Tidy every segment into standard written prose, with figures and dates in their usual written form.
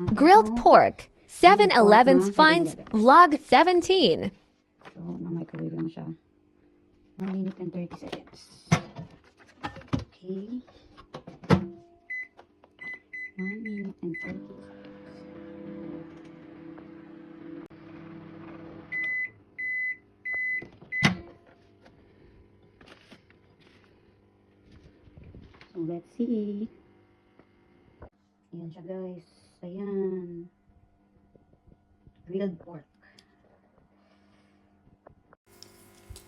Grilled pork. 7-Eleven's finds vlog 17. So, na-microwave lang siya. 1 minute and 30 seconds. Okay. 1 minute and 30 seconds. So, let's see. Ayan siya, guys. Ayan. Grilled pork.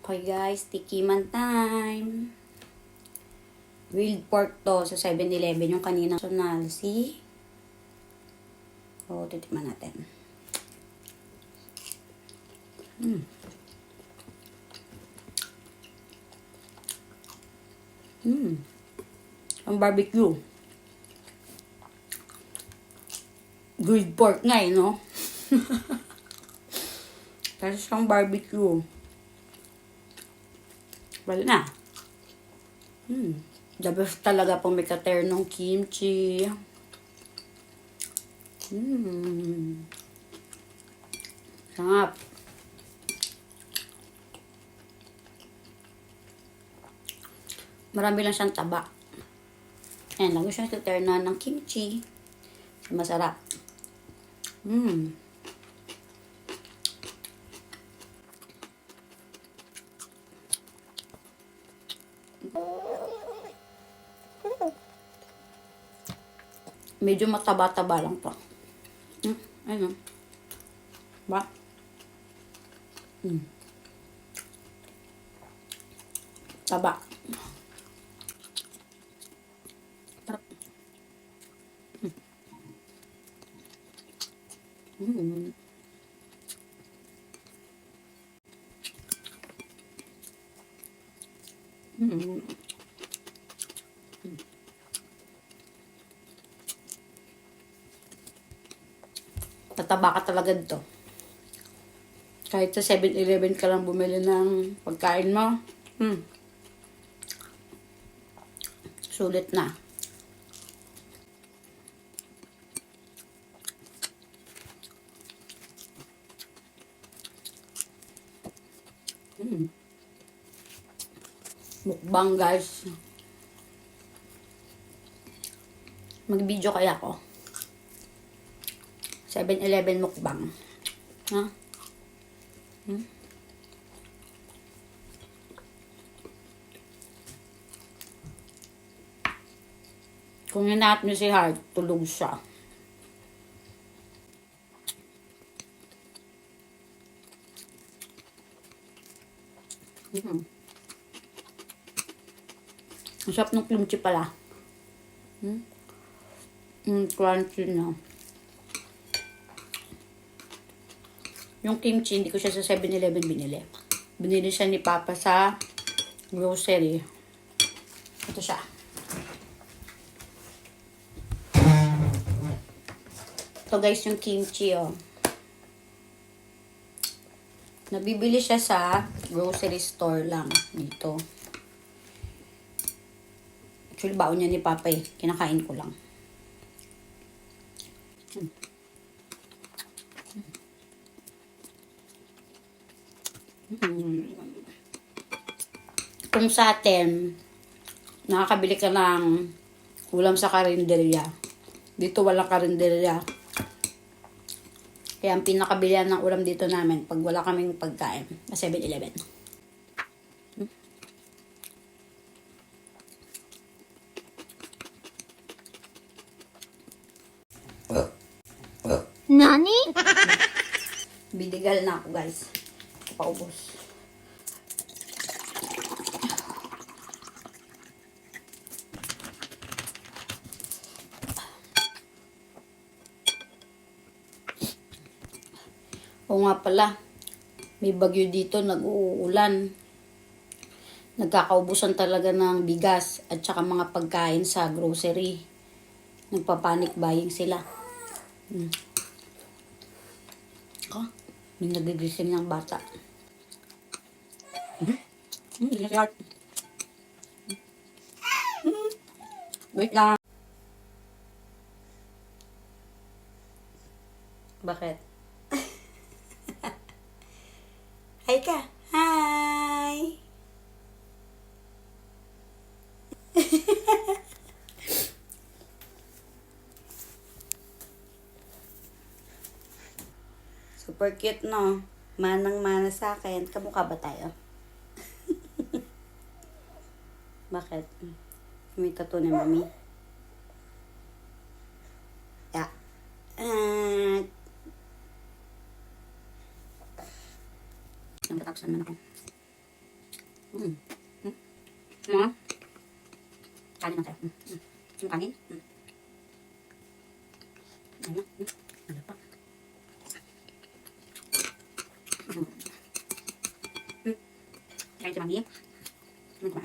Okay, guys. Tikiman time. Grilled pork to sa 7-Eleven. Yung kanina. Personal. See? O, titikman natin. Ang barbecue. Grilled pork nga eh, no? Kasi siyang barbecue. Wala na. The best talaga pang may katernong kimchi. Sarap. Marami lang siyang taba. Ayan, lagi siyang katerna ng kimchi. Masarap. Medyo mataba-taba lang to. Ayun. Ba? Taba. Sarap. Tataba ka talaga dito. Kahit sa 7-Eleven ka lang bumili ng pagkain mo, sulit na. Mukbang, guys. Mag-video kaya ako. 7-Eleven mukbang. Ha? Kung hinahanap niyo si Heart, tulog siya. Ang sarap ng kimchi pala. Crunchy na. Yung kimchi, hindi ko siya sa 7-Eleven binili. Binili siya ni Papa sa grocery. Ito siya. Ito guys, yung kimchi, oh. Nabibili siya sa grocery store lang. Dito. Actually, baon niya ni Papa eh. Kinakain ko lang. Kung sa atin, nakakabili ka ng ulam sa karinderya. Dito walang karinderya. Kaya ang pinakabilihan ng ulam dito namin pag wala kaming pagkain sa 7-Eleven. Nani? Bidigal na ako, guys. Paubos. O nga pala, may bagyo dito, nag-uulan. Nagkakaubusan talaga ng bigas at saka mga pagkain sa grocery. Nagpa-panic buying sila. May nagigising ng bata. Wait lang. Bakit? Hi ka. Hi! Super cute, no? Manang-mana sa akin. Kamukha ba tayo? Bakit? May tattoo ni Mami. Yeah. Yung patapos naman ako. Mga? Kanin lang tayo. Yung kanin? Ano? Ano pa? Kain si Mami. Ano ba?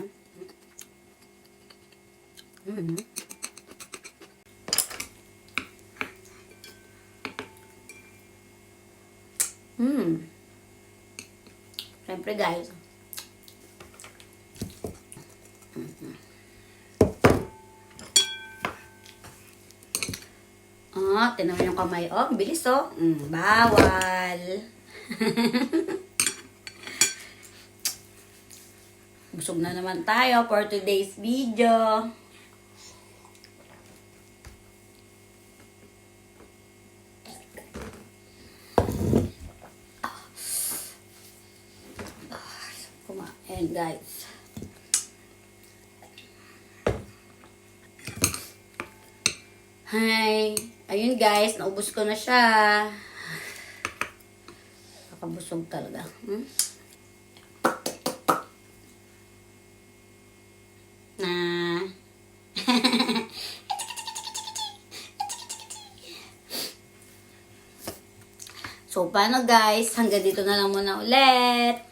Siyempre guys. Tinawa yung kamay. Oh, bilis oh. Bawal. Busog na naman tayo for today's video. Kumain guys. Hi. Ayun guys, naubos ko na siya. Nakabusog talaga. Na. So, paano guys? Hanggang dito na lang muna ulit.